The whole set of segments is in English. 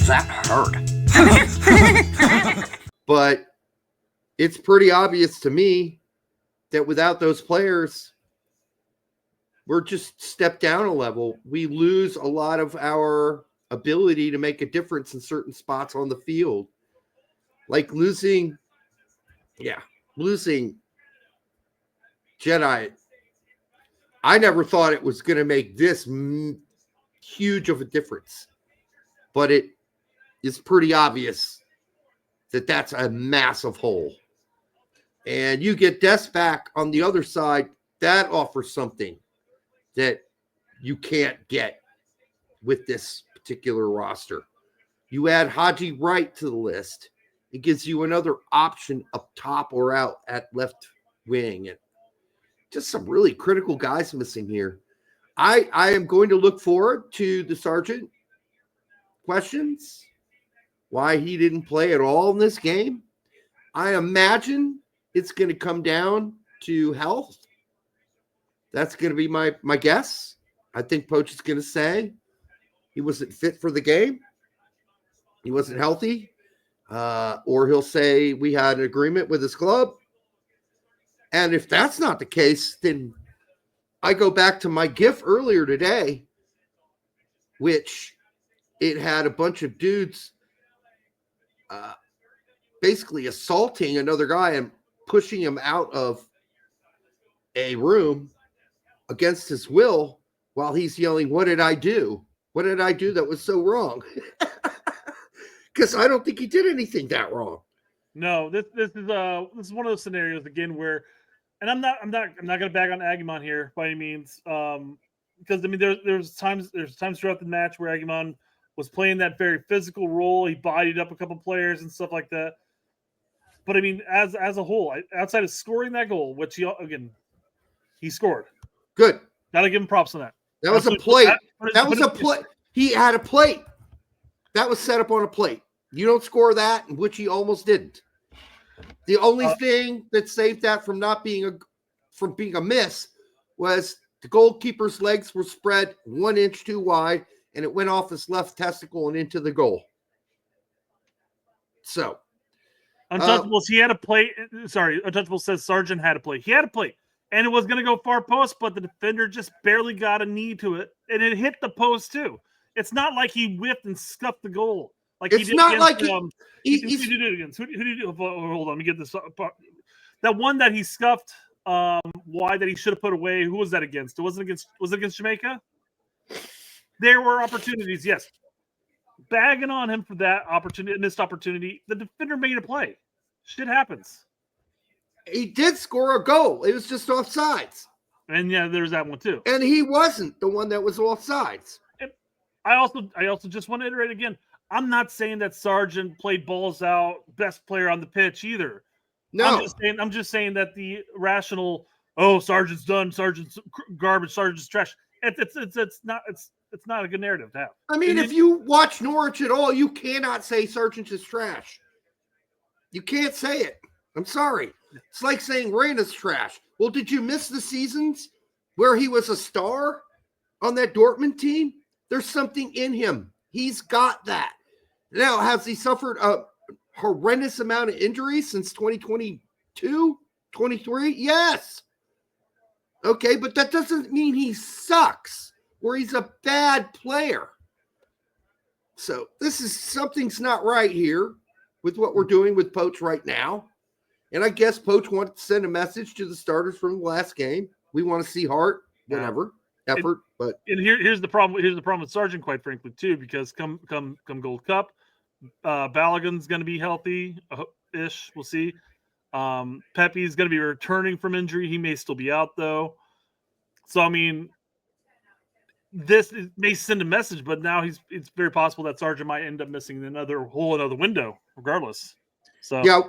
That hurt. But it's pretty obvious to me that without those players, we're just stepped down a level. We lose a lot of our ability to make a difference in certain spots on the field. Like losing Jedi. I never thought it was going to make this huge of a difference, but it is pretty obvious that that's a massive hole. And you get Des back on the other side, that offers something that you can't get with this particular roster. You add Haji Wright to the list, it gives you another option up top or out at left wing. And just some really critical guys missing here. I am going to look forward to the Sargent questions, why he didn't play at all in this game. I imagine it's going to come down to health. That's going to be my guess. I think Poach is going to say he wasn't fit for the game. He wasn't healthy. Or he'll say we had an agreement with his club. And if that's not the case, then I go back to my GIF earlier today, which it had a bunch of dudes basically assaulting another guy and pushing him out of a room against his will while he's yelling, "What did I do? What did I do that was so wrong?" Because I don't think he did anything that wrong. No, this is one of those scenarios again where, and I'm not going to bag on Agumon here by any means, because I mean there's times throughout the match where Agumon was playing that very physical role. He bodied up a couple players and stuff like that. But I mean, as a whole, outside of scoring that goal, which he scored. Good. Gotta give him props on that. That was a plate. That was a plate. He had a plate. That was set up on a plate. You don't score that, which he almost didn't. The only thing that saved that from not being a miss was the goalkeeper's legs were spread 1 inch too wide, and it went off his left testicle and into the goal. So, Untouchables, he had a plate. Sorry, Untouchables says Sargent had a plate. He had a plate, and it was going to go far post, but the defender just barely got a knee to it, and it hit the post too. It's not like he whiffed and scuffed the goal. Like it's he did not against, like who did he do it against? Who did he do? Hold on, let me get this. That one that he scuffed wide that he should have put away. Who was that against? Was it against Jamaica? There were opportunities, yes. Bagging on him for that opportunity, missed opportunity. The defender made a play. Shit happens. He did score a goal. It was just offsides. And yeah, there's that one too. And he wasn't the one that was offsides. I also just want to iterate again. I'm not saying that Sargent played balls out, best player on the pitch either. No. I'm just saying that the rational, Sargent's done, Sargent's garbage, Sargent's trash. It's not a good narrative to have. I mean, if you watch Norwich at all, you cannot say Sargent is trash. You can't say it. I'm sorry. It's like saying Reyna's trash. Well, did you miss the seasons where he was a star on that Dortmund team? There's something in him. He's got that. Now, has he suffered a horrendous amount of injuries since 2022, 23? Yes. Okay, but that doesn't mean he sucks or he's a bad player. So something's not right here with what we're doing with Poach right now. And I guess Poach wanted to send a message to the starters from the last game. We want to see heart, whatever, effort. But here's the problem. Here's the problem with Sargent, quite frankly, too, because come Gold Cup, Balogun's going to be healthy-ish. We'll see. Pepe's going to be returning from injury. He may still be out, though. So, I mean, this may send a message, but now it's very possible that Sargent might end up missing another window, regardless. So yeah,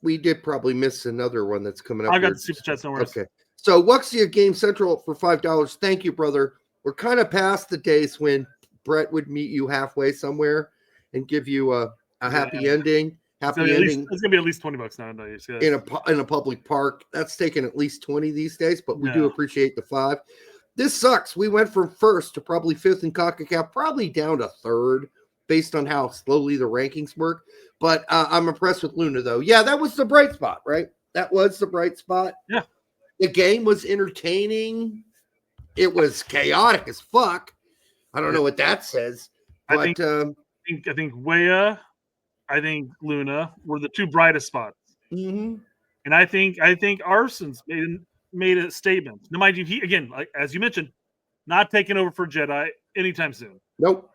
we did probably miss another one that's coming up. I got the super chats. No worries. Okay, so Wuxia Game Central for $5. Thank you, brother. We're kind of past the days when Brett would meet you halfway somewhere and give you a happy ending. Happy ending. It's gonna be at least $20 nowadays. Yeah. In a public park. That's taking at least 20 these days, but we do appreciate the $5. this sucks. We went from first to probably fifth in CONCACAF, probably down to third based on how slowly the rankings work. But I'm impressed with Luna, though. Yeah, that was the bright spot, right? That was the bright spot. Yeah. The game was entertaining. It was chaotic as fuck. I don't know what that says. But I think Wea, I think Luna were the two brightest spots. Mm-hmm. And I think Arson's made a statement. Now, mind you, he again, like as you mentioned, not taking over for Jedi anytime soon. Nope.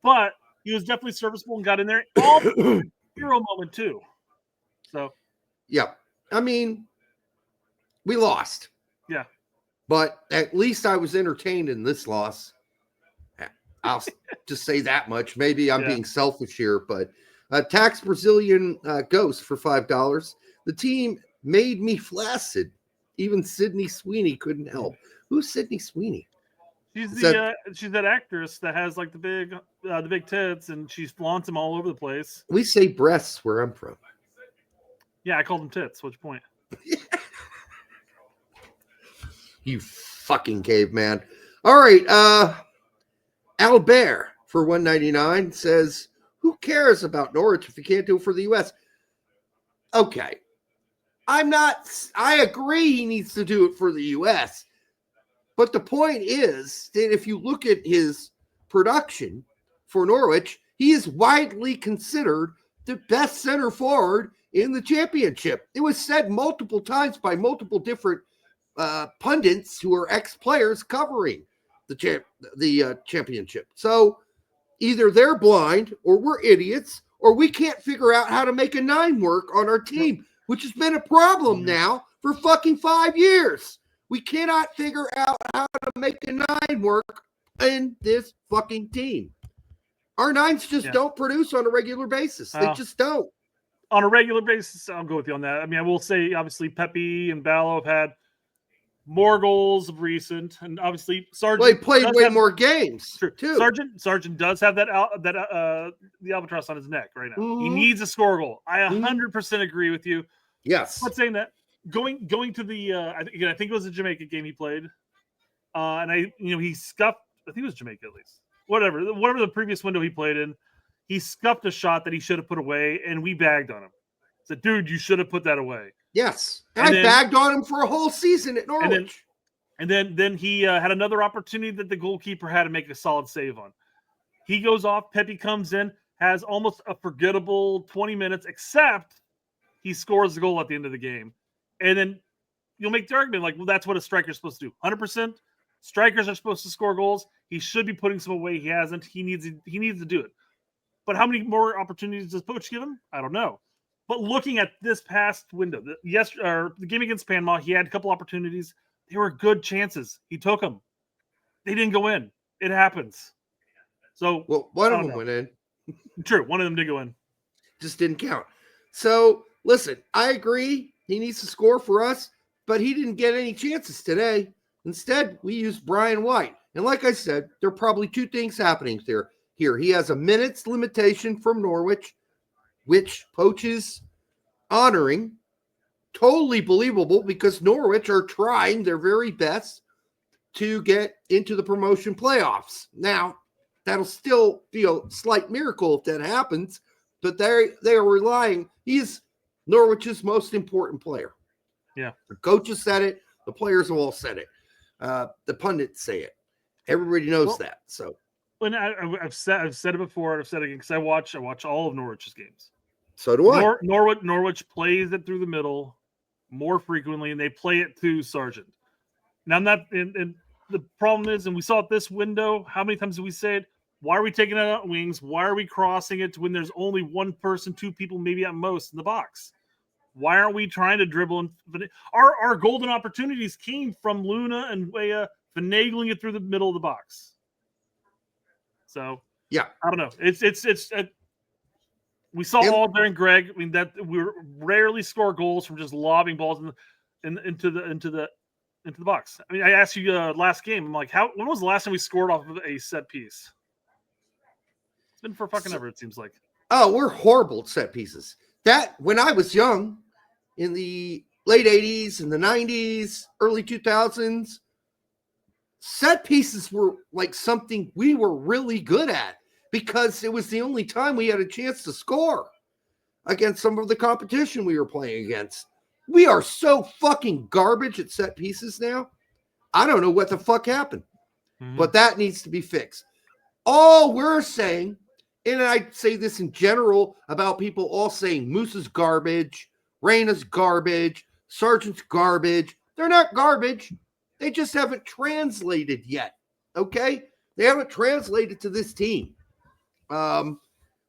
But he was definitely serviceable and got in there. All hero moment too. So yeah. I mean, we lost. Yeah. But at least I was entertained in this loss. I'll just say that much. Maybe I'm being selfish here, but tax Brazilian ghost for $5. The team made me flaccid. Even Sydney Sweeney couldn't help. Who's Sydney Sweeney? She's she's that actress that has like the big tits, and she flaunts them all over the place. We say breasts where I'm from. Yeah, I called them tits. What's your point? You fucking caveman. All right, Albert for $1.99 says, "Who cares about Norwich if you can't do it for the U.S.?" Okay, I agree he needs to do it for the U.S., but the point is that if you look at his production for Norwich, he is widely considered the best center forward in the championship. It was said multiple times by multiple different pundits who are ex-players covering the championship. So either they're blind or we're idiots or we can't figure out how to make a 9 work on our team, which has been a problem now for fucking 5 years. We cannot figure out how to make a 9 work in this fucking team. Our 9s just don't produce on a regular basis. They just don't. On a regular basis, I'll go with you on that. I mean, I will say, obviously, Pepe and Ballo have had more goals of recent, and obviously Sargent. Well, he played way more games too. Sargent does have the albatross on his neck right now. Mm-hmm. He needs a score goal. I 100% agree with you. Yes. But saying that, going to the I think it was a Jamaica game he played, and he scuffed. I think it was Jamaica at least. Whatever the previous window he played in, he scuffed a shot that he should have put away, and we bagged on him. Said, "Dude, you should have put that away." Yes, and I bagged on him for a whole season at Norwich. And then he had another opportunity that the goalkeeper had to make a solid save on. He goes off. Pepe comes in, has almost a forgettable 20 minutes, except he scores the goal at the end of the game. And then you'll make the argument like, well, that's what a striker's supposed to do. 100%. Strikers are supposed to score goals. He should be putting some away. He hasn't. He needs to do it. But how many more opportunities does Poach give him? I don't know. But looking at this past window, the game against Panama, he had a couple opportunities. They were good chances. He took them. They didn't go in. It happens. So, well, one of them went in. True, one of them did go in. Just didn't count. So, listen, I agree. He needs to score for us, but he didn't get any chances today. Instead, we used Brian White. And like I said, there are probably two things happening here. He has a minutes limitation from Norwich, which Poach is honoring. Totally believable because Norwich are trying their very best to get into the promotion playoffs. Now, that'll still be a slight miracle if that happens, but they are relying. He's Norwich's most important player. Yeah. The coaches said it. The players have all said it. The pundits say it. Everybody knows that. So, and I've said it before. I've said it again because I watch all of Norwich's games. So do I. Norwich plays it through the middle more frequently, and they play it through Sargent. Now, I'm not. And the problem is, and we saw it this window. How many times did we say it? Why are we taking it out wings? Why are we crossing it when there's only one person, two people, maybe at most in the box? Why aren't we trying to dribble? And our golden opportunities came from Luna and Wea finagling it through the middle of the box. So yeah, I don't know. It's we saw all during Greg. I mean that we rarely score goals from just lobbing balls into the box. I mean, I asked you last game. I'm like, when was the last time we scored off of a set piece? It's been for fucking ever. It seems like. Oh, we're horrible at set pieces. That when I was young, in the late 80s and the 90s, early 2000s, set pieces were like something we were really good at because it was the only time we had a chance to score against some of the competition we were playing against. We are so fucking garbage at set pieces now. I don't know what the fuck happened, but that needs to be fixed. All we're saying, and I say this in general about people all saying Moose is garbage, Reyna's garbage, Sargent's garbage. They're not garbage. They just haven't translated yet. Okay? They haven't translated to this team.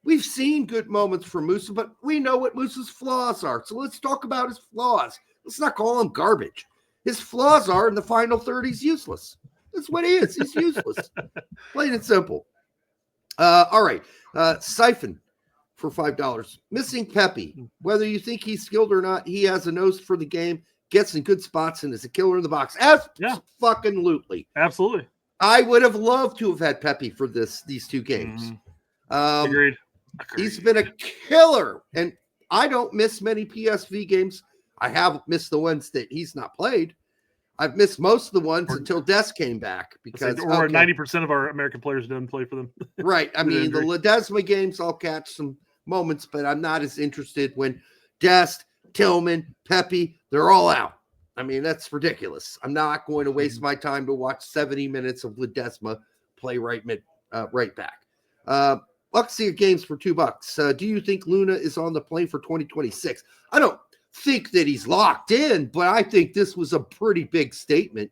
We've seen good moments from Musa, but we know what Musa's flaws are. So let's talk about his flaws. Let's not call him garbage. His flaws are in the final third, he's useless. That's what he is. He's useless. Plain and simple. All right. Siphon for $5. Missing Pepe. Whether you think he's skilled or not, he has a nose for the game, gets in good spots, and is a killer in the box. Fucking-lutely. Absolutely. I would have loved to have had Pepe for these two games. Agreed. He's been a killer, and I don't miss many PSV games. I have missed the ones that he's not played. I've missed most of the ones until Des came back because 90% of our American players didn't play for them. Right. I mean, the Ledesma games, I'll catch some moments, but I'm not as interested when Dest, Tillman, Pepe, they're all out. I mean, that's ridiculous. I'm not going to waste my time to watch 70 minutes of Ledesma play right back. Luxia games for $2. Do you think Luna is on the plane for 2026? I don't think that he's locked in, but I think this was a pretty big statement.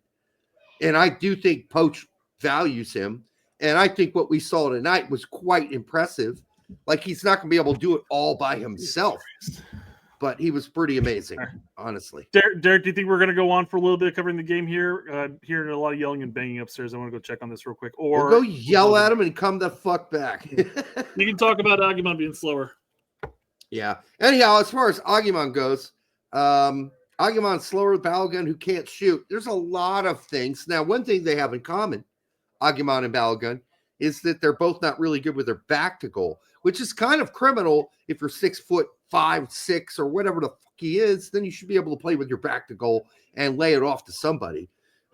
And I do think Poach values him. And I think what we saw tonight was quite impressive. Like, he's not going to be able to do it all by himself. But he was pretty amazing, honestly. Derek, do you think we're going to go on for a little bit covering the game here? Hearing a lot of yelling and banging upstairs. I want to go check on this real quick. Or we'll go yell at him and come the fuck back. You can talk about Agumon being slower. Yeah. Anyhow, as far as Agumon goes, Agumon's slower with Balogun who can't shoot. There's a lot of things. Now, one thing they have in common, Agumon and Balogun, is that they're both not really good with their back to goal, which is kind of criminal if you're 6'5", 6", or whatever the fuck he is. Then you should be able to play with your back to goal and lay it off to somebody.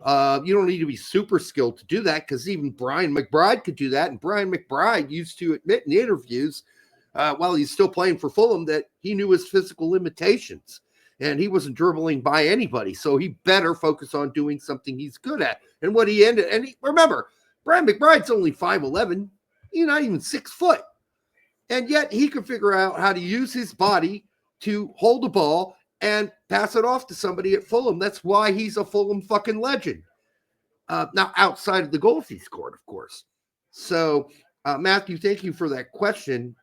You don't need to be super skilled to do that because even Brian McBride could do that. And Brian McBride used to admit in interviews while he's still playing for Fulham that he knew his physical limitations and he wasn't dribbling by anybody. So he better focus on doing something he's good at. And what he ended, and remember, Brian McBride's only 5'11". He's not even 6 foot. And yet he could figure out how to use his body to hold the ball and pass it off to somebody at Fulham. That's why he's a Fulham fucking legend. Now, outside of the goals he scored, of course. So, Matthew, thank you for that question.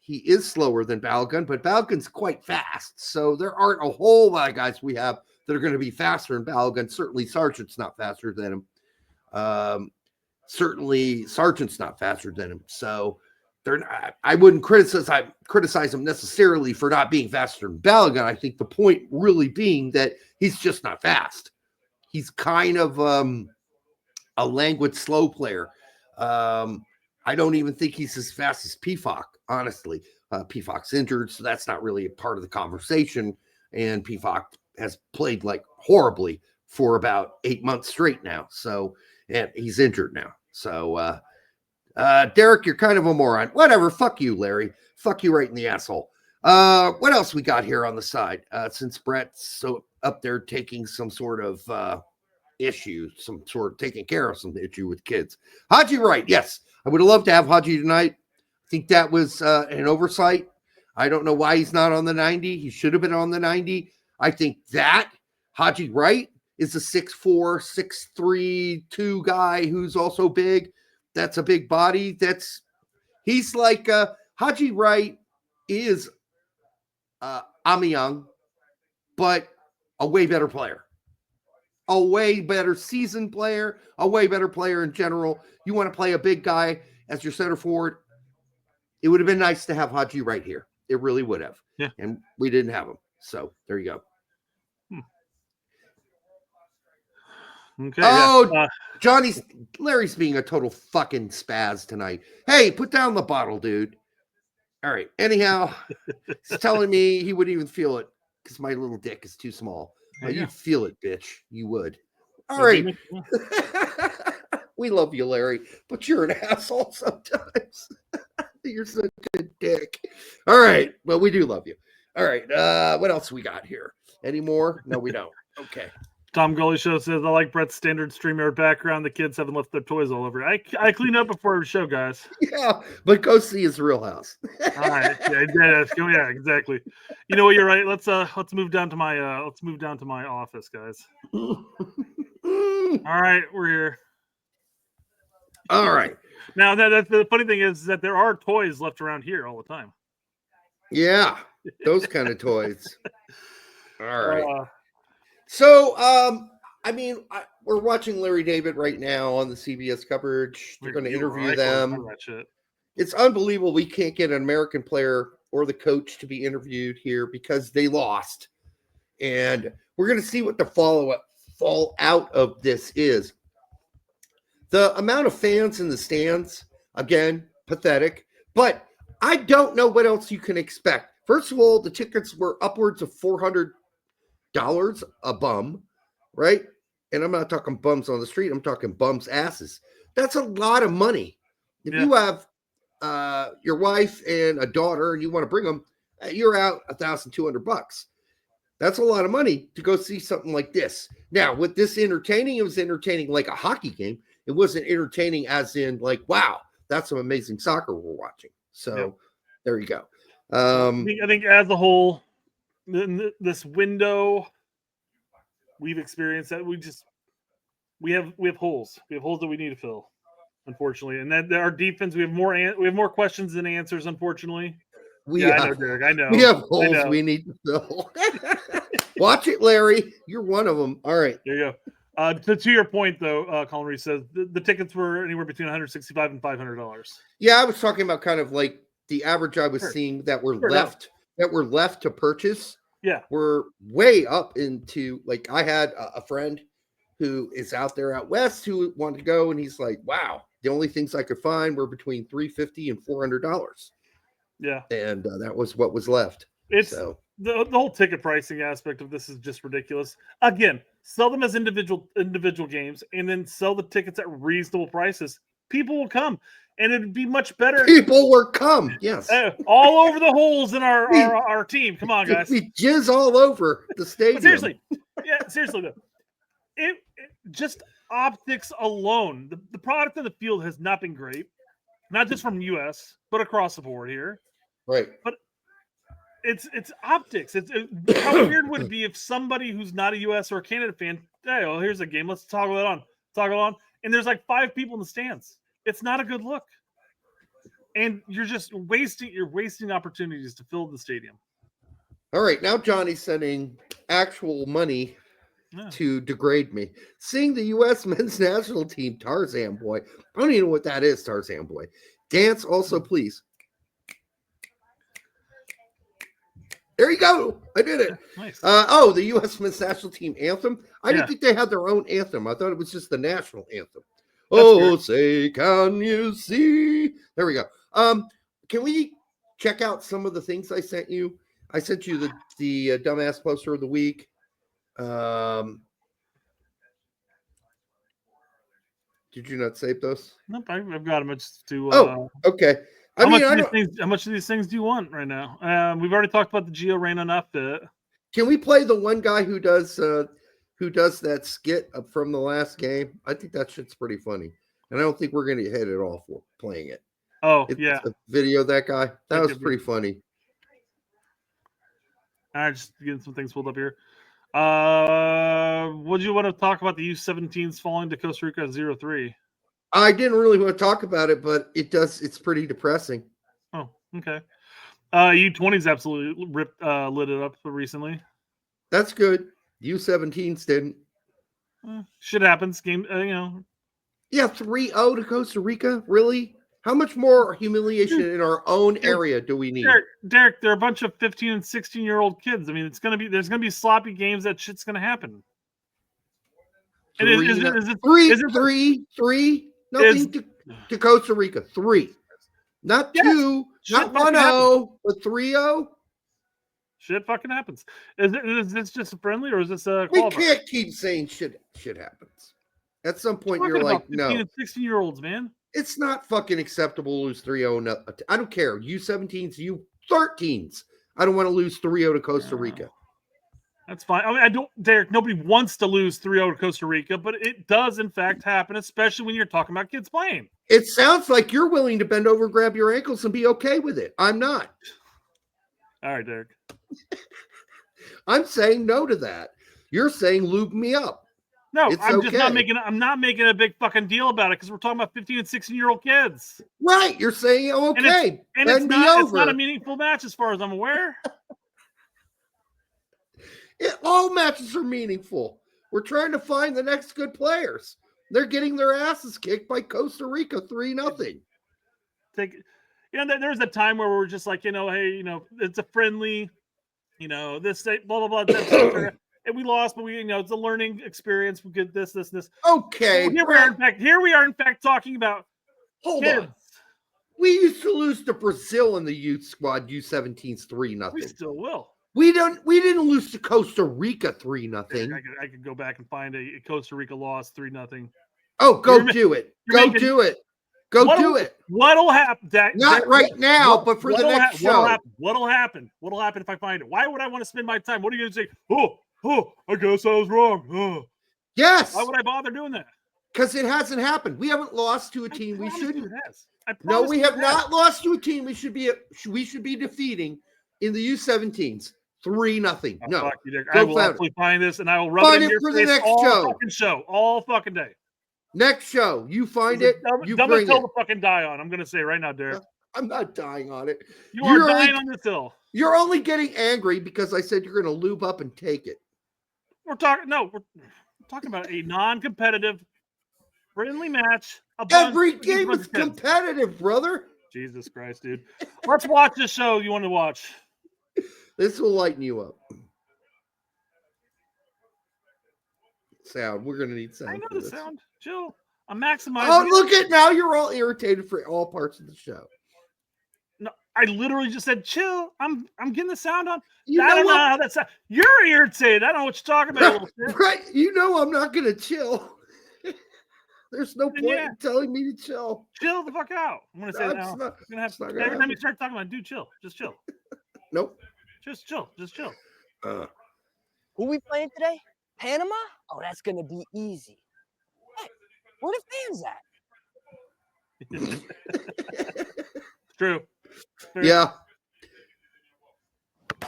He is slower than Balogun, but Balogun's quite fast. So there aren't a whole lot of guys we have that are going to be faster than Balogun. Certainly Sargent's not faster than him. Certainly Sargent's not faster than him. So I wouldn't criticize him necessarily for not being faster than Balogun. I think the point really being that he's just not fast. He's kind of a languid, slow player. I don't even think he's as fast as Pifok, honestly. Pifok's injured, so that's not really a part of the conversation. And Pifok has played like horribly for about 8 months straight now. So, and he's injured now. So, Derek, you're kind of a moron. Whatever. Fuck you, Larry. Fuck you right in the asshole. What else we got here on the side? Since Brett's so up there taking some sort of issue, taking care of some issue with kids. Haji Wright, yes. I would have loved to have Haji tonight. I think that was an oversight. I don't know why he's not on the 90. He should have been on the 90. I think that Haji Wright is a 6'4", 6'3", 2 guy who's also big. That's a big body. He's like Haji Wright is Amiyang, but a way better player. A way better seasoned player, a way better player in general. You want to play a big guy as your center forward. It would have been nice to have Haji right here. It really would have. Yeah. And we didn't have him. So there you go. Okay. Oh, yeah. Larry's being a total fucking spaz tonight. Hey, put down the bottle, dude. All right. Anyhow, he's telling me he wouldn't even feel it because my little dick is too small. You'd feel it, bitch. You would. All right. We love you, Larry, but you're an asshole sometimes. You're such a dick. All right. Well, we do love you. All right. What else we got here? Any more? No, we don't. Okay. Tom Gully Show says, I like Brett's standard StreamYard background. The kids haven't left their toys all over. I clean up before every show, guys. Yeah, but go see his real house. All right. Yeah, exactly. You know what? You're right. Let's move down to my office, guys. All right, we're here. All right. Now, the funny thing is that there are toys left around here all the time. Yeah, those kind of toys. All right. So, I mean, we're watching Larry David right now on the CBS coverage. They're going to interview them. It's unbelievable we can't get an American player or the coach to be interviewed here because they lost. And we're going to see what the fallout of this is. The amount of fans in the stands, again, pathetic. But I don't know what else you can expect. First of all, the tickets were upwards of $400 a bum, right? And I'm not talking bums on the street. I'm talking bums' asses. That's a lot of money. If you have your wife and a daughter and you want to bring them, you're out $1,200. That's a lot of money to go see something like this. Now, with this entertaining, it was entertaining like a hockey game. It wasn't entertaining as in like, wow, that's some amazing soccer we're watching. So there you go. I think as a whole, this window we've experienced that we have holes. We have holes that we need to fill, unfortunately. And that our defense, we have more questions than answers, unfortunately. I know, Derek. I know. We have holes we need to fill. Watch it, Larry. You're one of them. All right. There you go. To your point, though, Colin Reese says the tickets were anywhere between $165 and $500. Yeah, I was talking about kind of like the average I was seeing that were left to purchase. Yeah, were way up into, like, I had a friend who is out there out west who wanted to go, and he's like, wow, the only things I could find were between $350 and $400. Yeah, and that was what was left. It's the whole ticket pricing aspect of this is just ridiculous. Again, sell them as individual games, and then sell the tickets at reasonable prices. People will come, and it'd be much better. People will come, yes. All over the holes in our team. Come on, guys. We jizz all over the stadium. But seriously though, it just optics alone. The product in the field has not been great, not just from US, but across the board here. Right. But it's optics. How weird would it be if somebody who's not a US or a Canada fan, hey, well, here's a game. Let's toggle on. And there's like 5 people in the stands. It's not a good look. And you're just wasting opportunities to fill the stadium. All right. Now Johnny's sending actual money to degrade me. Seeing the U.S. men's national team, Tarzan Boy. I don't even know what that is, Tarzan Boy. Dance also, please. There you go. I did it. Nice. The U.S. men's national team anthem. I didn't think they had their own anthem. I thought it was just the national anthem. That's say, can you see? There we go. Can we check out some of the things I sent you? I sent you the dumbass poster of the week. Did you not save those? Nope, I've got them. Just to. Okay. How much of these things do you want right now? We've already talked about the Gio Reyna enough. Can we play the one guy who does that skit from the last game? I think that shit's pretty funny, and I don't think we're going to get hit at all for playing it. The video of that guy. That was pretty funny. All right, just getting some things pulled up here. Would you want to talk about the U17s falling to Costa Rica 0-3? I didn't really want to talk about it, but it's pretty depressing. Oh, okay. U20s absolutely lit it up recently. That's good. U17s didn't. Shit happens. Game, Yeah, 3-0 to Costa Rica. Really? How much more humiliation in our own area do we need? Derek, they're a bunch of 15 and 16-year-old kids. I mean, there's gonna be sloppy games. That shit's gonna happen. And three? Nothing to Costa Rica. 3. Not 2, not 1-0, but 3-0. Shit fucking happens. Is this just a friendly or is this a We qualifier? can't keep saying shit happens. At some point, you're like, 15 no. and 16-year-olds, man. It's not fucking acceptable to lose 3-0. I don't care. U17s, U13s. I don't want to lose 3-0 to Costa Rica. That's fine. I mean, Derek, nobody wants to lose 3-0 to Costa Rica, but it does, in fact, happen, especially when you're talking about kids playing. It sounds like you're willing to bend over, grab your ankles, and be okay with it. I'm not. All right, Derek. I'm saying no to that. You're saying lube me up. No, It's I'm just not okay. I'm not making a big fucking deal about it because we're talking about 15 and 16-year-old kids. Right. You're saying, okay, And it's bend me not over. a meaningful match as far as I'm aware. All matches are meaningful. We're trying to find the next good players. They're getting their asses kicked by Costa Rica 3-0. There's a time where we're just like, hey, it's a friendly, this state, blah blah blah. And we lost, but it's a learning experience. We get this. Okay. Well, here we are in fact talking about Hold kids. on. We used to lose to Brazil in the youth squad, U17s 3-0. We still will. We didn't lose to Costa Rica 3-0. I could go back and find a Costa Rica loss 3-0. Oh, go do it. Go do it. What'll happen? Not right now, but for the next show. What'll happen? What'll happen if I find it? Why would I want to spend my time? What are you going to say? Oh, I guess I was wrong. Oh. Yes. Why would I bother doing that? Because it hasn't happened. We haven't lost to a team we shouldn't. No, we have not lost to a team we should be defeating in the U17s. 3-0. No. I will actually find this and I will rub it in your for face the next all fucking day. Next show, you find it. You bring hill it. to fucking die on. I'm going to say right now, Derek. I'm not dying on it. You're dying on this hill. You're only getting angry because I said you're going to lube up and take it. We're talking about a non-competitive, friendly match. Every game is competitive, brother. Jesus Christ, dude. Let's watch this show you want to watch. This will lighten you up. Sound. We're going to need sound. I know the sound. Chill. I'm maximizing. Oh, look at now. You're all irritated for all parts of the show. No, I literally just said chill. I'm getting the sound on. I don't know how that sounds. You're irritated. I don't know what you're talking about. Right. You know I'm not going to chill. There's no point in telling me to chill. Chill the fuck out. I'm going to say it now. Every time you start talking about it, dude, chill. Just chill. Nope. Just chill. Who we playing today? Panama? Oh, that's going to be easy. Hey, where the fans at? True. Yeah.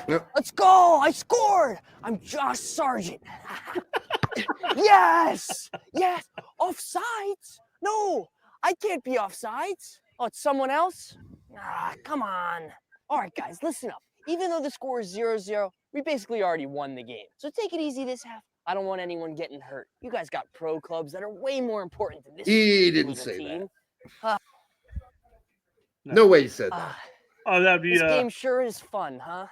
Let's go. I scored. I'm Josh Sargent. Yes. Offsides? No, I can't be offsides. Oh, it's someone else? Come on. All right, guys, listen up. Even though the score is 0-0, we basically already won the game. So take it easy this half. I don't want anyone getting hurt. You guys got pro clubs that are way more important than this. He didn't say team. That. No way he said that. That'd be. This game sure is fun, huh?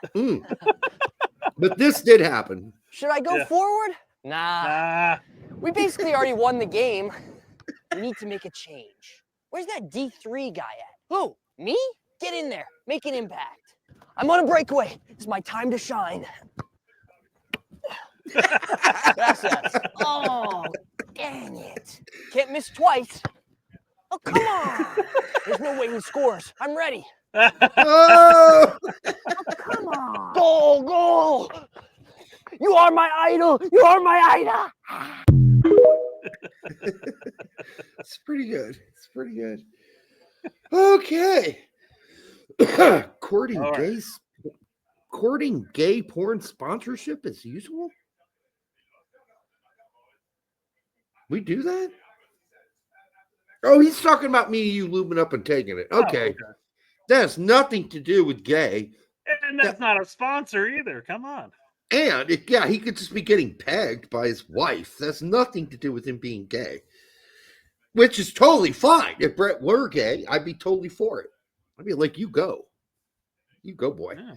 But this did happen. Should I go forward? Nah. We basically already won the game. We need to make a change. Where's that D3 guy at? Who? Me? Get in there. Make an impact. I'm on a breakaway. It's my time to shine. Gracias. Oh, dang it. Can't miss twice. Oh, come on. There's no way he scores. I'm ready. Oh, come on. Goal. You are my idol. It's pretty good. Okay. Courting gay porn sponsorship as usual? We do that? Oh, he's talking about me and you lubing up and taking it. Okay. That has nothing to do with gay. And that's not a sponsor either. Come on. And he could just be getting pegged by his wife. That's nothing to do with him being gay. Which is totally fine. If Brett were gay, I'd be totally for it. I'd be like, you go. You go, boy. Yeah.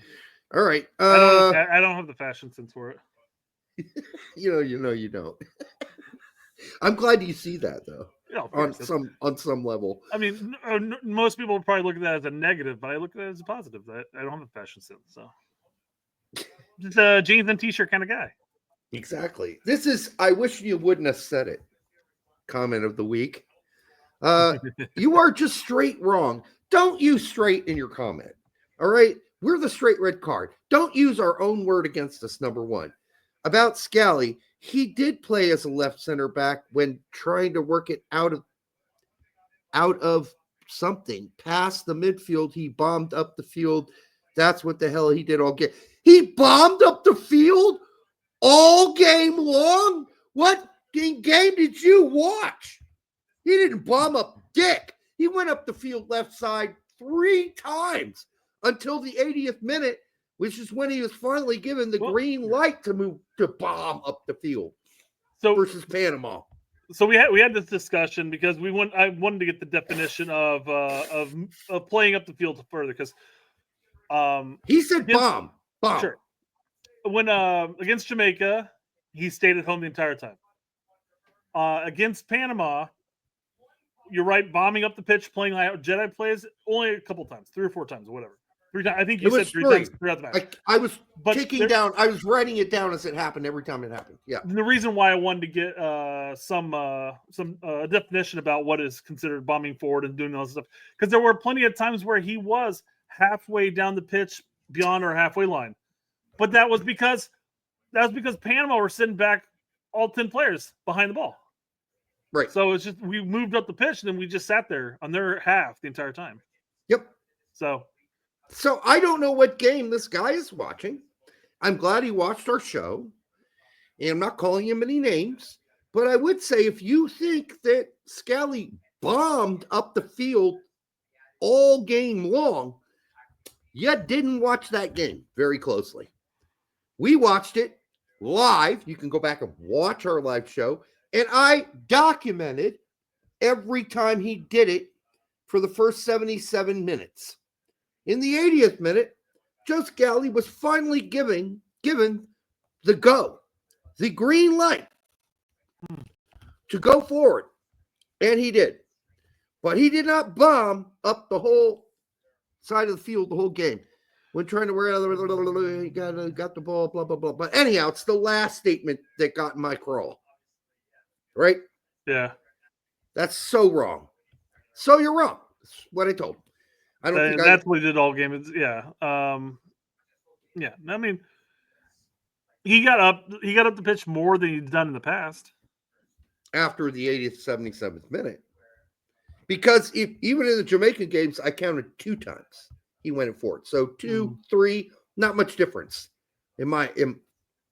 All right. I don't have the fashion sense for it. You don't. I'm glad you see that though. Yeah, on some level. I mean, most people would probably look at that as a negative, but I look at that as a positive. I don't have a fashion sense, so. just a jeans and t-shirt kind of guy. Exactly. This is, I wish you wouldn't have said it. Comment of the week. You are just straight wrong. Don't use straight in your comment. All right. We're the straight red card. Don't use our own word against us, number one. About Scally, he did play as a left center back when trying to work it out of something. Past the midfield, he bombed up the field. That's what the hell he did all game. He bombed up the field all game long? What game did you watch? He didn't bomb up dick. He went up the field left side 3 times until the 80th minute, which is when he was finally given the green light to move to bomb up the field versus Panama. So we had this discussion because I wanted to get the definition of playing up the field further because he said bomb. Sure. When against Jamaica, he stayed at home the entire time. Against Panama, you're right, bombing up the pitch, playing like Jedi plays only a couple times, 3 or 4 times, or whatever. 3 times. I think you said 3 times throughout the match. I was down. I was writing it down as it happened every time it happened. Yeah. And the reason why I wanted to get some definition about what is considered bombing forward and doing all this stuff, because there were plenty of times where he was halfway down the pitch beyond our halfway line, but that was because Panama were sitting back all 10 players behind the ball. Right. So it's just we moved up the pitch and then we just sat there on their half the entire time. Yep. So I don't know what game this guy is watching. I'm glad he watched our show. And I'm not calling him any names, but I would say if you think that Scally bombed up the field all game long, you didn't watch that game very closely. We watched it live. You can go back and watch our live show. And I documented every time he did it for the first 77 minutes. In the 80th minute, Joe Scally was finally given the go, the green light to go forward. And he did. But he did not bomb up the whole side of the field the whole game. When trying to wear he got the ball, blah, blah, blah. But anyhow, it's the last statement that got in my crawl. Right? Yeah. That's so wrong. So you're wrong. That's what I told him. I don't think that's what he did all game. Yeah. Yeah. I mean, he got up the pitch more than he'd done in the past. After the 80th, 77th minute. Because even in the Jamaican games, I counted 2 times he went in forward. So 2, 3, not much difference. In my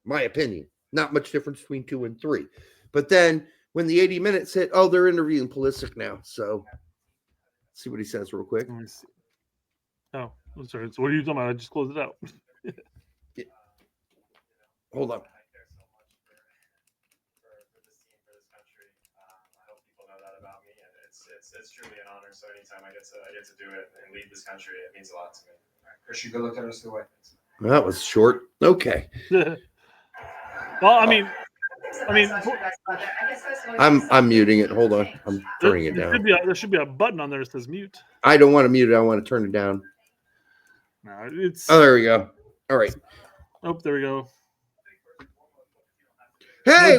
opinion. Not much difference between 2 and 3. But then when the 80 minutes hit, they're interviewing Pulisic now. So let's see what he says real quick. Oh, I'm sorry. So what are you talking about? I just closed it out. Yeah. Hold on. It's truly an honor. So anytime I get to do it and lead this country, it means a lot to me. All right, Chris, you go look at us the way. That was short. Okay. Well, I mean, I'm muting it. Hold on. I'm turning it down. There should be a button on there that says mute. I don't want to mute it. I want to turn it down. No, it's. Oh, there we go. All right. Oh, there we go. Hey,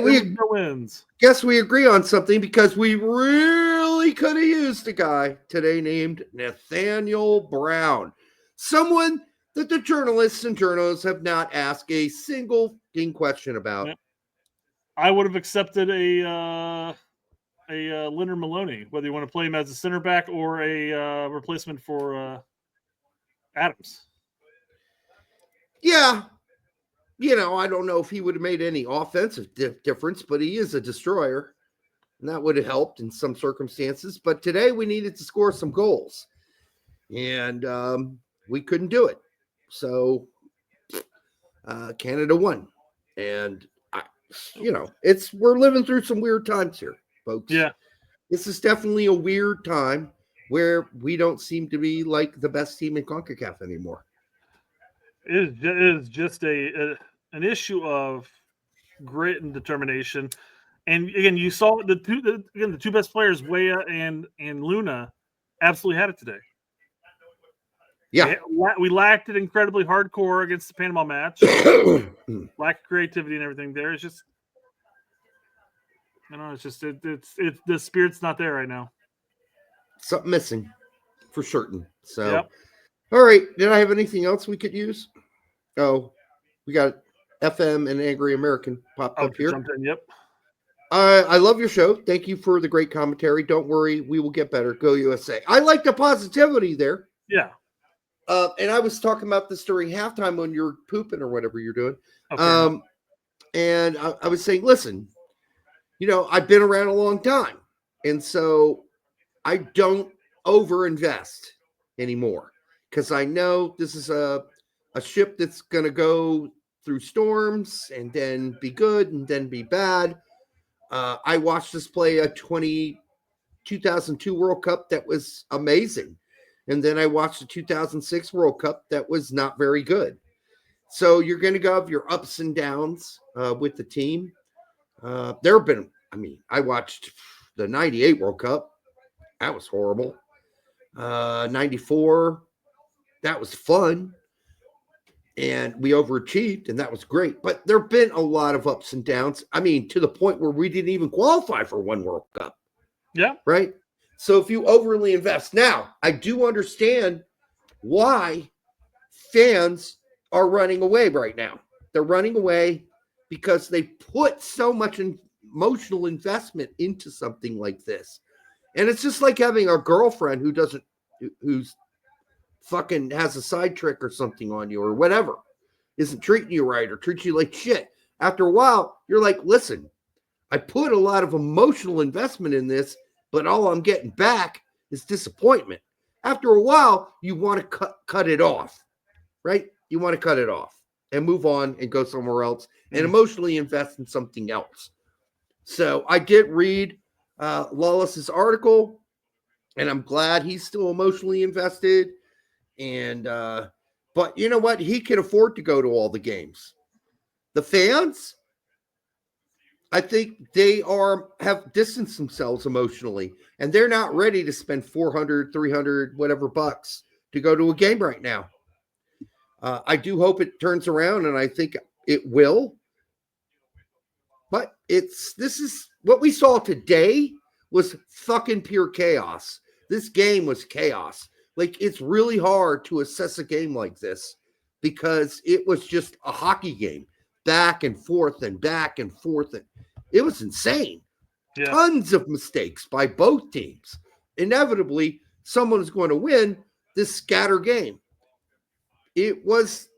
guess we agree on something because we really could have used a guy today named Nathaniel Brown. Someone that the journalists and journalists have not asked a single question about. Yeah. I would have accepted a Leonard Maloney, whether you want to play him as a center back or a replacement for Adams. Yeah. I don't know if he would have made any offensive difference, but he is a destroyer, and that would have helped in some circumstances. But today we needed to score some goals, and we couldn't do it. So Canada won, and we're living through some weird times here, folks. Yeah, this is definitely a weird time where we don't seem to be like the best team in CONCACAF anymore. It is just an issue of grit and determination. And again, you saw the two best players, Weah and Luna, absolutely had it today. Yeah. We lacked it incredibly hardcore against the Panama match. Lack of creativity and everything there. It's just, it's just it's the spirit's not there right now. Something missing for certain. So, Yep. All right. Did I have anything else we could use? Oh, we got FM and Angry American popped up here. Jumped in. Yep. I love your show. Thank you for the great commentary. Don't worry, we will get better. Go USA. I like the positivity there. Yeah. And I was talking about this during halftime when you're pooping or whatever you're doing. Okay. And I was saying, listen, I've been around a long time. And so I don't overinvest anymore because I know this is a ship that's going to go through storms and then be good and then be bad. I watched us play a 2002 World Cup that was amazing. And then I watched the 2006 World Cup that was not very good. So you're going to go have your ups and downs with the team. There have been, I watched the 98 World Cup. That was horrible. 94, that was fun. And we overachieved, and that was great. But there have been a lot of ups and downs. To the point where we didn't even qualify for one World Cup. Yeah. Right? So if you overly invest. Now, I do understand why fans are running away right now. They're running away because they put so much emotional investment into something like this. And it's just like having a girlfriend who's fucking has a side trick or something on you or whatever, isn't treating you right or treats you like shit. After a while, you're like, listen, I put a lot of emotional investment in this, but all I'm getting back is disappointment. After a while, you want to cut it off, right? You want to cut it off and move on and go somewhere else and emotionally invest in something else. So I did read Lawless's article, and I'm glad he's still emotionally invested. And but you know what? He can afford to go to all the games. The fans, I think they have distanced themselves emotionally, and they're not ready to spend 400, 300, whatever bucks to go to a game right now. I do hope it turns around, and I think it will. But this is what we saw today was fucking pure chaos. This game was chaos. Like, it's really hard to assess a game like this because it was just a hockey game, back and forth and back and forth. And it was insane. Yeah. Tons of mistakes by both teams. Inevitably, someone is going to win this scatter game. It was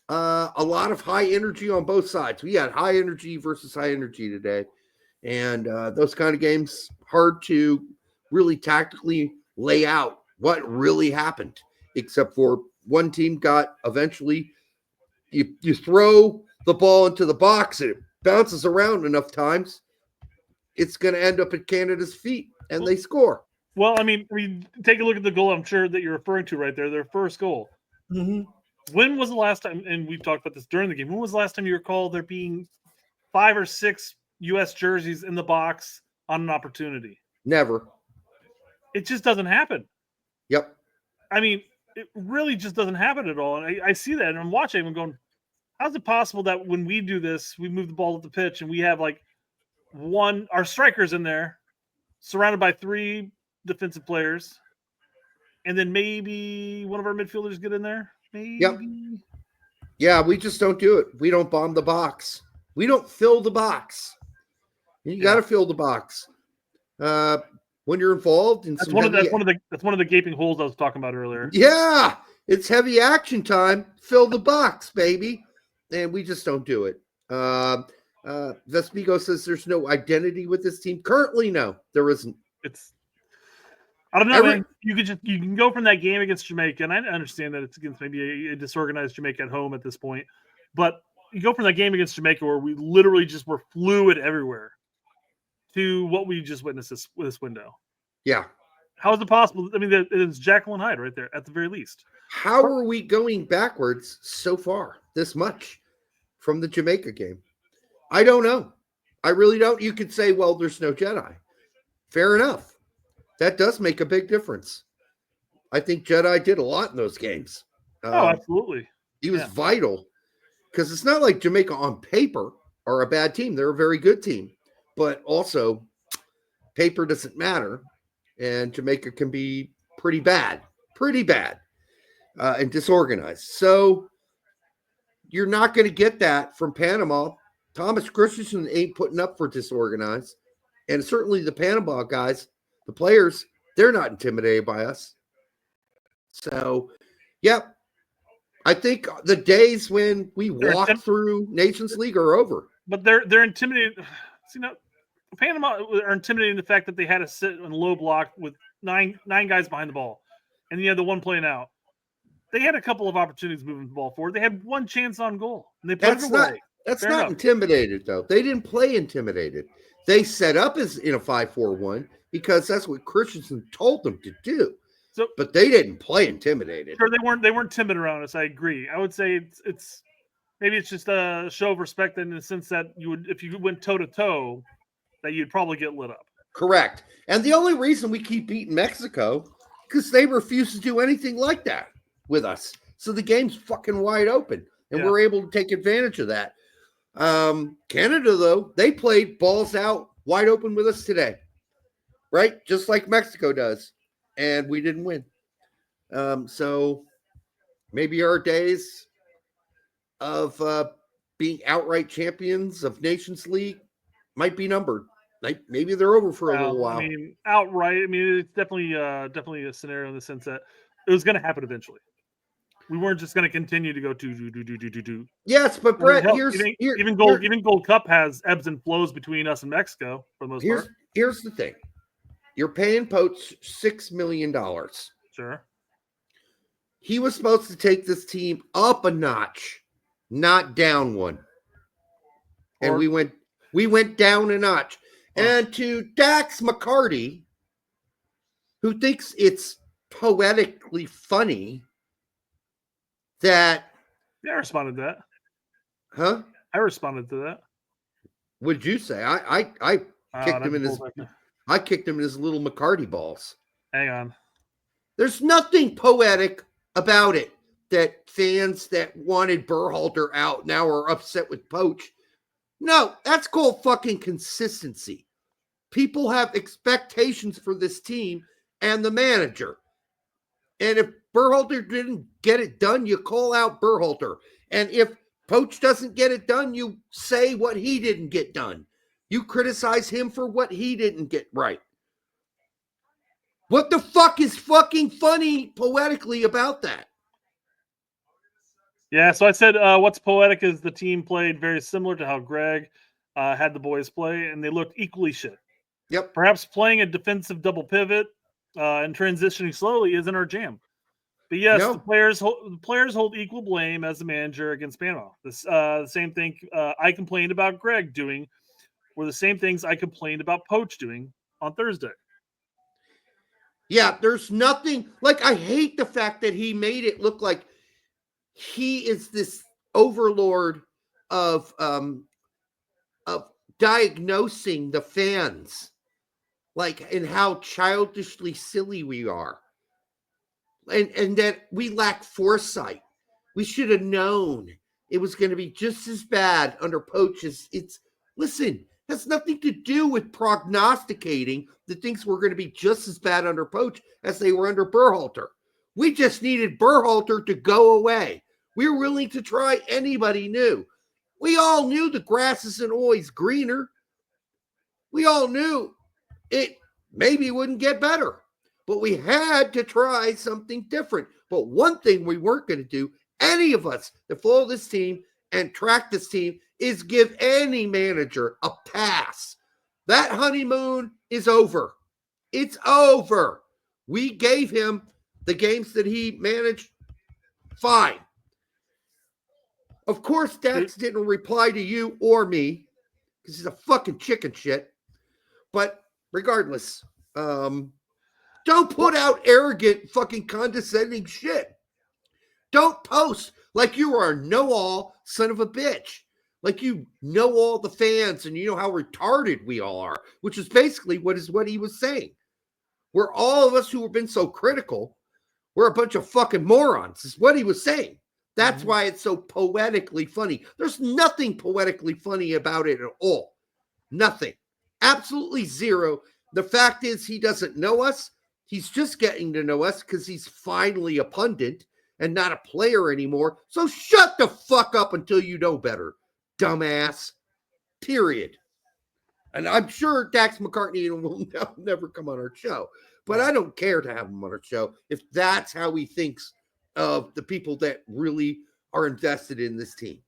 a lot of high energy on both sides. We had high energy versus high energy today. And those kind of games, hard to really tactically lay out what really happened, except for one team got eventually, you throw the ball into the box and it bounces around enough times, it's going to end up at Canada's feet and they score. Well, take a look at the goal I'm sure that you're referring to right there, their first goal. Mm-hmm. When was the last time, and we've talked about this during the game, when was the last time you recall there being 5 or 6 U.S. jerseys in the box on an opportunity? Never. It just doesn't happen. Yep. It really just doesn't happen at all. And I see that, and I'm watching and I'm going, how's it possible that when we do this, we move the ball to the pitch and we have like our strikers in there surrounded by 3 defensive players, and then maybe one of our midfielders get in there? Maybe. Yep. Yeah, we just don't do it. We don't bomb the box. We don't fill the box. You got to fill the box. When you're involved in that's one of the gaping holes I was talking about earlier. Yeah, it's heavy action time. Fill the box, baby. And we just don't do it. Vespigo says there's no identity with this team. Currently, no, there isn't. I don't know, man. You can go from that game against Jamaica, and I understand that it's against maybe a disorganized Jamaica at home at this point, but you go from that game against Jamaica where we literally just were fluid everywhere to what we just witnessed this window. Yeah. How is it possible? It's Jacqueline Hyde right there at the very least. How are we going backwards so far, this much from the Jamaica game? I don't know. I really don't. You could say, well, there's no Jedi. Fair enough. That does make a big difference. I think Jedi did a lot in those games. Oh, absolutely. He was Yeah. vital because it's not like Jamaica on paper are a bad team. They're a very good team, but also paper doesn't matter, and Jamaica can be pretty bad, and disorganized. So you're not going to get that from Panama. Thomas Christensen ain't putting up for disorganized, and certainly the Panama guys, the players, they're not intimidated by us. So, yep. I think the days when we walk through Nations League are over. But they're intimidated. You know, Panama are intimidating the fact that they had to sit in low block with nine guys behind the ball, and you had the one playing out. They had a couple of opportunities moving the ball forward. They had one chance on goal, and they put it away. That's not intimidated, though. They didn't play intimidated. They set up as in a 5-4-1 because that's what Christensen told them to do. So, but they didn't play intimidated. Sure, they weren't timid around us. I agree. I would say it's maybe it's just a show of respect in the sense that you would, if you went toe to toe, that you'd probably get lit up. Correct. And the only reason we keep beating Mexico because they refuse to do anything like that with us. So the game's fucking wide open, and we're able to take advantage of that. Canada, though, they played balls out wide open with us today, right? Just like Mexico does, and we didn't win. So maybe our days of being outright champions of Nations League might be numbered. Like maybe they're over for a little while. I mean, outright. I mean, it's definitely a scenario in the sense that it was going to happen eventually. We weren't just going to continue to go do. Yes, but Brett, even Gold Cup has ebbs and flows between us and Mexico for the most part. Here's the thing: you're paying Poach $6 million. Sure. He was supposed to take this team up a notch, not down one, and we went down a notch. And to Dax McCarty, who thinks it's poetically funny that... Yeah, I responded to that. Huh? I responded to that. What'd you say? I kicked him in his... I kicked him in his little McCarty balls. Hang on. There's nothing poetic about it that fans that wanted Berhalter out now are upset with Poach. No, that's called fucking consistency. People have expectations for this team and the manager. And if Berhalter didn't get it done, you call out Berhalter. And if Poach doesn't get it done, you say what he didn't get done. You criticize him for what he didn't get right. What the fuck is fucking funny poetically about that? Yeah, so I said what's poetic is the team played very similar to how Greg had the boys play, and they looked equally shit. Yep. Perhaps playing a defensive double pivot and transitioning slowly isn't our jam. But yes, the players hold equal blame as the manager against Panama. The same thing I complained about Greg doing were the same things I complained about Poach doing on Thursday. Yeah, there's nothing like I hate the fact that he made it look like he is this overlord of diagnosing the fans, like, and how childishly silly we are, and that we lack foresight. We should have known it was going to be just as bad under Poach as listen, has nothing to do with prognosticating that things were going to be just as bad under Poach as they were under Berhalter. We just needed Berhalter to go away. We were willing to try anybody new. We all knew the grass isn't always greener. We all knew it maybe wouldn't get better, but we had to try something different. But one thing we weren't going to do, any of us that follow this team and track this team, is give any manager a pass. That honeymoon is over. It's over. We gave him the games that he managed. Fine. Of course, Dax didn't reply to you or me because he's a fucking chicken shit. But regardless, don't put out arrogant, fucking condescending shit. Don't post like you are a know-all son of a bitch. Like you know all the fans and you know how retarded we all are, which is basically what he was saying. We're all of us who have been so critical. We're a bunch of fucking morons, is what he was saying. That's Mhm. why it's so poetically funny. There's nothing poetically funny about it at all. Nothing. Absolutely zero. The fact is, he doesn't know us. He's just getting to know us because he's finally a pundit and not a player anymore. So shut the fuck up until you know better, dumbass. Period. And I'm sure Dax McCartney will never come on our show, but I don't care to have him on our show if that's how he thinks of the people that really are invested in this team.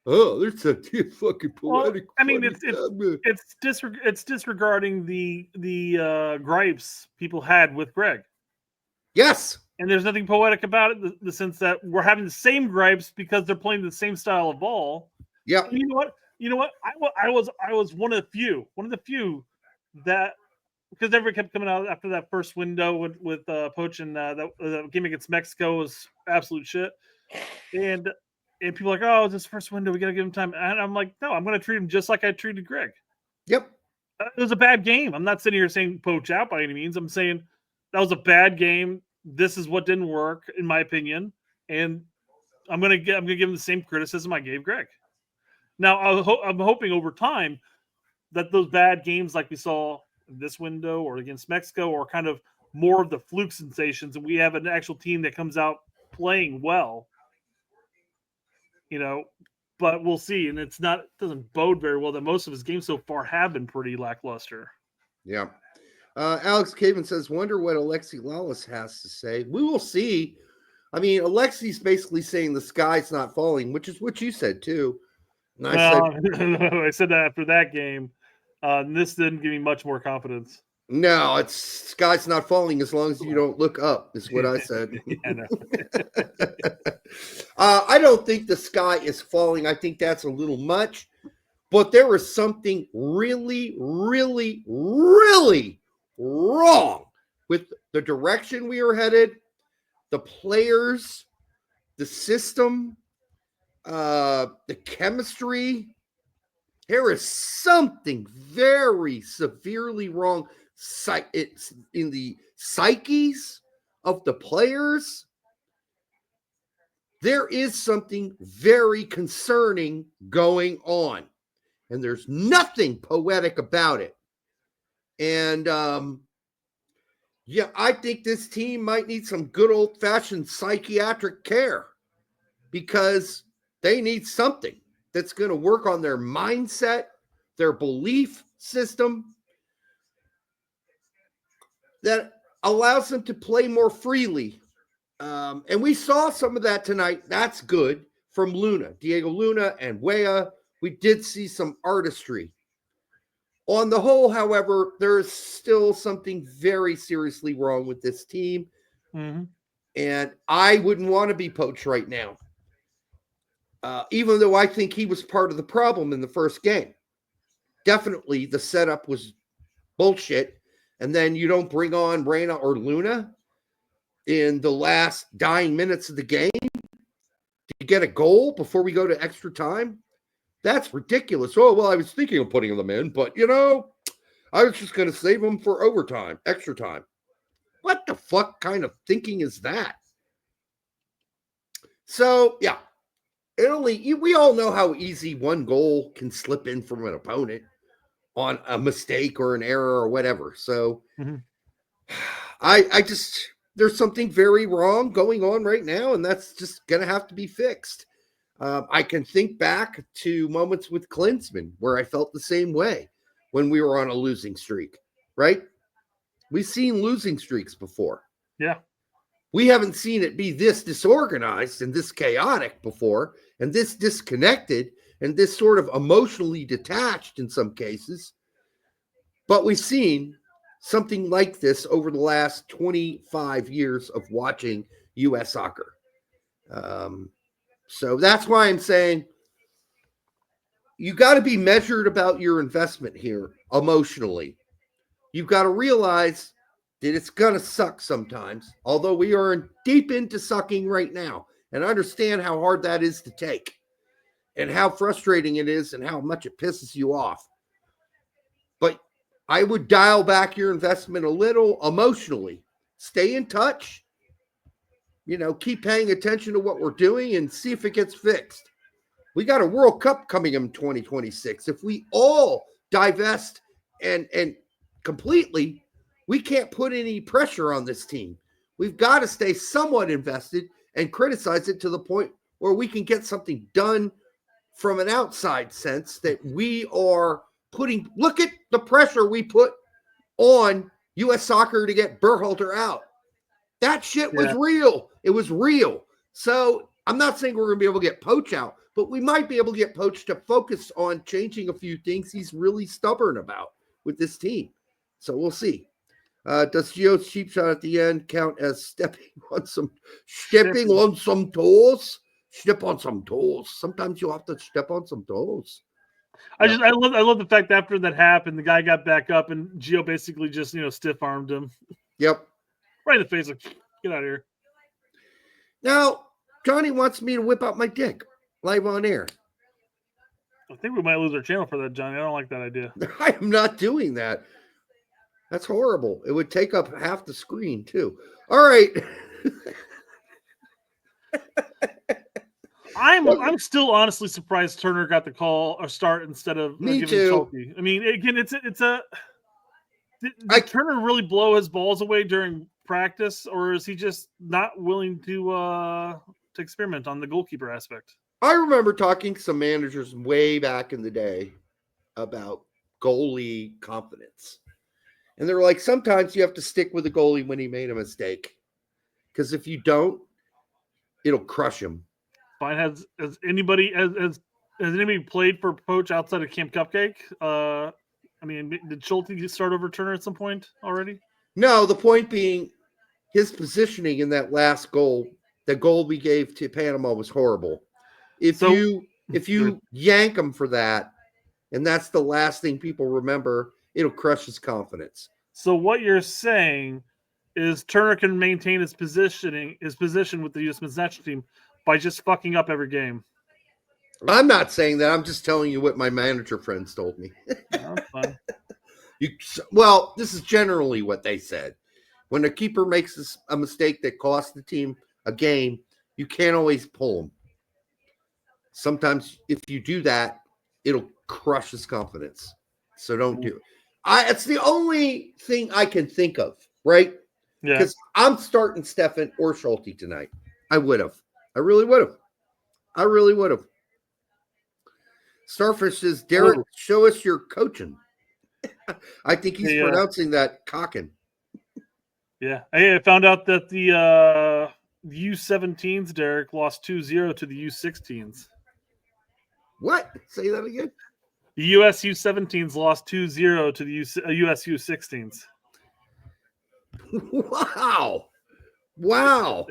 Oh, there's a fucking Well, poetic. I mean, funny it's disregarding the gripes people had with Greg, yes. and there's nothing poetic about it. The sense that we're having the same gripes because they're playing the same style of ball. Yep. And you know what? I was one of the few that, because everybody kept coming out after that first window with Poach, and that game against Mexico was absolute shit. And people are like, oh, this first window, we got to give him time. And I'm like, no, I'm going to treat him just like I treated Greg. Yep. It was a bad game. I'm not sitting here saying Poach out by any means. I'm saying that was a bad game. This is what didn't work, in my opinion. And I'm gonna give him the same criticism I gave Greg. Now, I'm hoping over time that those bad games like we saw in this window or against Mexico are kind of more of the fluke sensations, and we have an actual team that comes out playing well. But we'll see. And it doesn't bode very well that most of his games so far have been pretty lackluster. Yeah. Alex Caven says, wonder what Alexi Lawless has to say. We will see. I mean, Alexi's basically saying the sky's not falling, which is what you said too. And I said that after that game. This didn't give me much more confidence. No, it's sky's not falling as long as you don't look up, is what I said. I know. I don't think the sky is falling. I think that's a little much. But there was something really, really, really wrong with the direction we were headed, the players, the system, the chemistry. There is something very severely wrong. It's in the psyches of the players. There is something very concerning going on, and there's nothing poetic about it. And I think this team might need some good old-fashioned psychiatric care, because they need something that's going to work on their mindset, their belief system, that allows them to play more freely. And we saw some of that tonight. That's good from Luna, Diego Luna and Weah. We did see some artistry. On the whole, however, there is still something very seriously wrong with this team. Mm-hmm. And I wouldn't want to be Poach right now. Even though I think he was part of the problem in the first game. Definitely the setup was bullshit. And then you don't bring on Reyna or Luna in the last dying minutes of the game to get a goal before we go to extra time. That's ridiculous. Oh, well, I was thinking of putting them in, but, I was just going to save them for overtime, extra time. What the fuck kind of thinking is that? So, yeah. We all know how easy one goal can slip in from an opponent on a mistake or an error or whatever. So I just, there's something very wrong going on right now, and that's just going to have to be fixed. I can think back to moments with Klinsmann where I felt the same way when we were on a losing streak, right? We've seen losing streaks before. Yeah. We haven't seen it be this disorganized and this chaotic before, and this disconnected and this sort of emotionally detached in some cases. But we've seen something like this over the last 25 years of watching U.S. soccer. So that's why I'm saying you got to be measured about your investment here emotionally. You've got to realize that it's going to suck sometimes, although we are deep into sucking right now, and understand how hard that is to take and how frustrating it is and how much it pisses you off. But I would dial back your investment a little emotionally. Stay in touch. keep paying attention to what we're doing and see if it gets fixed. We got a World Cup coming in 2026. If we all divest and completely, we can't put any pressure on this team. We've got to stay somewhat invested and criticize it to the point where we can get something done from an outside sense that we are putting. Look at the pressure we put on U.S. Soccer to get Berhalter out. That shit was real. It was real. So I'm not saying we're going to be able to get Poach out, but we might be able to get Poach to focus on changing a few things he's really stubborn about with this team. So we'll see. Does Gio's cheap shot at the end count as stepping on some toes? Step on some toes. Sometimes you have to step on some toes. I love the fact that after that happened, the guy got back up and Gio basically just stiff armed him. Yep. Right in the face, like, get out of here. Now, Johnny wants me to whip out my dick live on air. I think we might lose our channel for that, Johnny. I don't like that idea. I am not doing that. That's horrible. It would take up half the screen, too. All right. I'm still honestly surprised Turner got the call or start instead of Me giving too. Schulte. I mean, again, did Turner really blow his balls away during practice, or is he just not willing to experiment on the goalkeeper aspect? I remember talking to some managers way back in the day about goalie confidence. And they're like, sometimes you have to stick with the goalie when he made a mistake. Because if you don't, it'll crush him. Fine. Has anybody played for Poach outside of Camp Cupcake? I mean, did Schulte start over Turner at some point already? No, the point being his positioning in that last goal, the goal we gave to Panama was horrible. If you yank him for that, and that's the last thing people remember, it'll crush his confidence. So what you're saying is Turner can maintain his position with the U.S. men's national team by just fucking up every game. I'm not saying that. I'm just telling you what my manager friends told me. That's fine. This is generally what they said. When a keeper makes a mistake that costs the team a game, you can't always pull him. Sometimes if you do that, it'll crush his confidence. So don't do it. It's the only thing I can think of, right? Yeah. Because I'm starting Stefan or Schulte tonight. I would have. I really would have. Starfish says, Derek, show us your coaching. I think he's pronouncing that cocking. Yeah. Hey, I found out that the U17s, Derek, lost 2-0 to the U16s. What? Say that again? The US U17s lost 2-0 to the US U16s. Wow.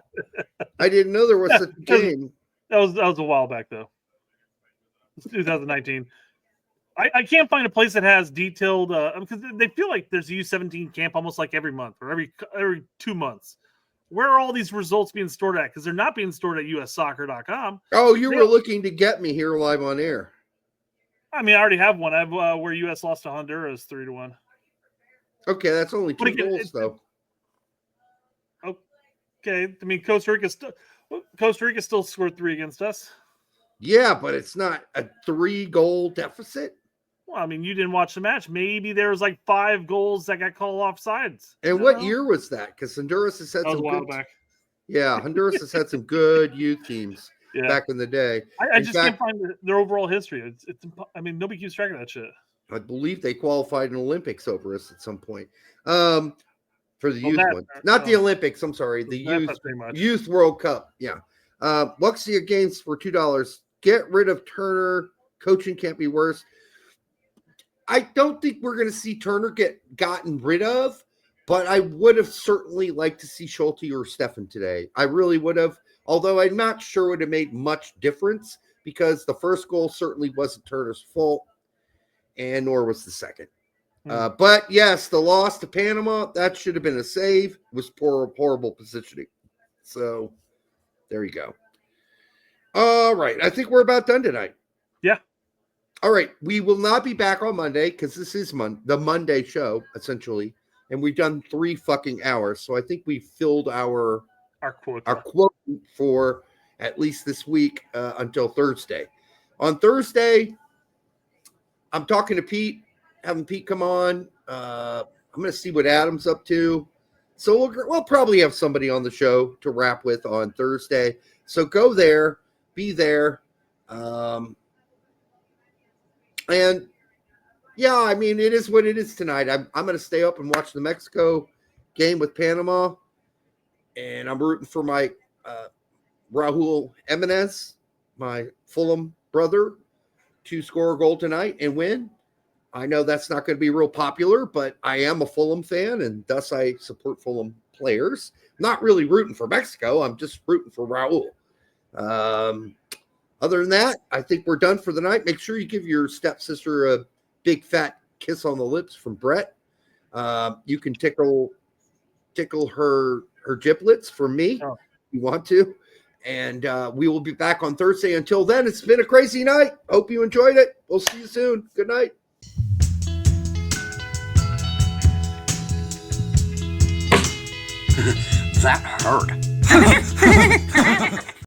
I didn't know there was such a game. That was a while back, though. It's 2019. I can't find a place that has detailed because they feel like there's a U17 camp almost like every month or every 2 months. Where are all these results being stored at? Because they're not being stored at ussoccer.com. Oh, you were looking to get me here live on air. I mean, I already have one. I have where U.S. lost to Honduras 3-1. Okay, that's only 2 goals, though. Okay, I mean, Costa Rica still scored 3 against us. Yeah, but it's not a 3-goal deficit. Well, I mean, you didn't watch the match. Maybe there was like 5 goals that got called offsides. And what year was that? Because Honduras has had some a while back. Yeah, Honduras has had some good youth teams back in the day. I just can't find their overall history. It's I mean, nobody keeps track of that shit. I believe they qualified in Olympics over us at some point. For the youth one. Not the Olympics, I'm sorry. The youth World Cup. Yeah. Luxia games for $2. Get rid of Turner. Coaching can't be worse. I don't think we're going to see Turner get gotten rid of, but I would have certainly liked to see Schulte or Stefan today. I really would have, although I'm not sure it would have made much difference because the first goal certainly wasn't Turner's fault, and nor was the second. But yes, the loss to Panama, that should have been a save. It was horrible positioning. So there you go. All right. I think we're about done tonight. Yeah. All right. We will not be back on Monday because this is the Monday show, essentially. And we've done 3 fucking hours. So I think we filled our Our quote. our quote for at least this week until Thursday. On Thursday, I'm talking to Pete, having Pete come on. I'm going to see what Adam's up to. So we'll probably have somebody on the show to wrap with on Thursday. So go there, be there. And yeah, I mean, it is what it is tonight. I'm going to stay up and watch the Mexico game with Panama. And I'm rooting for my Raul Jimenez, my Fulham brother, to score a goal tonight and win. I know that's not going to be real popular, but I am a Fulham fan, and thus I support Fulham players. Not really rooting for Mexico. I'm just rooting for Raul. Other than that, I think we're done for the night. Make sure you give your stepsister a big fat kiss on the lips from Brett. You can tickle her giblets for me if you want to. And we will be back on Thursday. Until then, it's been a crazy night. Hope you enjoyed it. We'll see you soon. Good night. That hurt.